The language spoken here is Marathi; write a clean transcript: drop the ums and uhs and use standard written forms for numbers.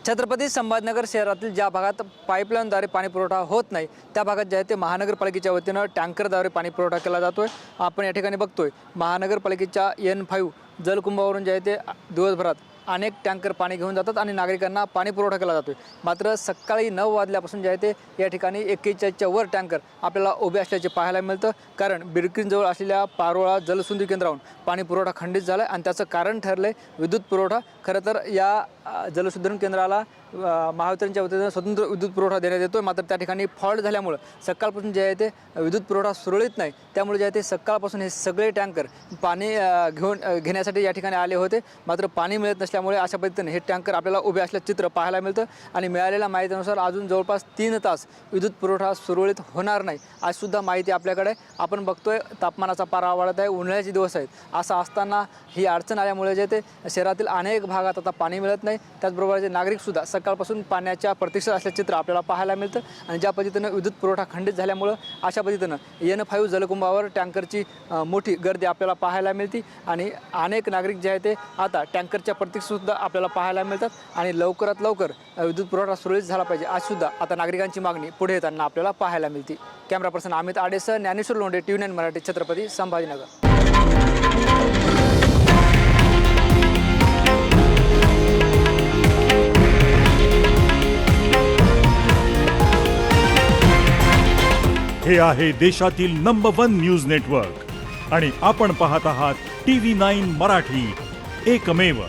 छत्रपती संभाजीनगर शहरातील ज्या भागात पाईपलाईनद्वारे पाणी पुरवठा होत नाही त्या भागात जे आहे ते महानगरपालिकेच्या वतीनं टँकरद्वारे पाणी पुरवठा केला जातोय। आपण या ठिकाणी बघतोय महानगरपालिकेच्या N5 जलकुंभावरून जे आहे ते दिवसभरात अनेक टँकर पाणी घेऊन जातात आणि नागरिकांना पाणी पुरवठा केला जातोय। मात्र सकाळी 9 वाजल्यापासून जे आहे ते या ठिकाणी 41च्या वर टँकर आपल्याला उभे असल्याचे पाहायला मिळतं। कारण बिरकींजवळ असलेल्या पारोळा जलसुंदी केंद्रावरून पाणी पुरवठा खंडित झाला आहे आणि त्याचं कारण ठरलं आहे विद्युत पुरवठा। खरं तर या जलशुद्धीकरण केंद्राला महावितरणच्या वतीनं स्वतंत्र विद्युत पुरवठा देण्यात येतो। मात्र त्या ठिकाणी फॉल्ट झाल्यामुळे सकाळपासून जे आहे ते विद्युत पुरवठा सुरळीत नाही, त्यामुळे जे आहे ते सकाळपासून हे सगळे टँकर पाणी घेण्यासाठी या ठिकाणी आले होते। मात्र पाणी मिळत नसल्यामुळे अशा पद्धतीने हे टँकर आपल्याला उभे असल्याचं चित्र पाहायला मिळतं आणि मिळालेल्या माहितीनुसार अजून जवळपास 3 तास विद्युत पुरवठा सुरळीत होणार नाही आज सुद्धा माहिती आपल्याकडे। आपण बघतोय तापमानाचा पारा वाढत आहे, उन्हाळ्याचे दिवस आहेत, असं असताना ही अडचण आल्यामुळे जे ते शहरातील अनेक भागात आता पाणी मिळत नाही। त्याचबरोबर जे नागरिकसुद्धा सकाळपासून पाण्याच्या प्रतीक्षेत असल्याचं चित्र आपल्याला पाहायला मिळतं आणि ज्या पद्धतीनं विद्युत पुरवठा खंडित झाल्यामुळं अशा पद्धतीनं N5 जलकुंभावर टँकरची मोठी गर्दी आपल्याला पाहायला मिळते आणि अनेक नागरिक जे आहे ते आता टँकरच्या प्रतीक्षेतसुद्धा आपल्याला पाहायला मिळतात आणि लवकरात लवकर विद्युत पुरवठा सुरळीत झाला पाहिजे आज सुद्धा आता नागरिकांची मागणी पुढे येताना आपल्याला पाहायला मिळते। कॅमेरा पर्सन अमित आडेसह ज्ञानेश्वर लोंढे, TV9 मराठी, छत्रपती संभाजीनगर। हे आहे देशातील नंबर 1 न्यूज नेटवर्क आणि आपण पाहत आहात TV9 मराठी, एकमेव।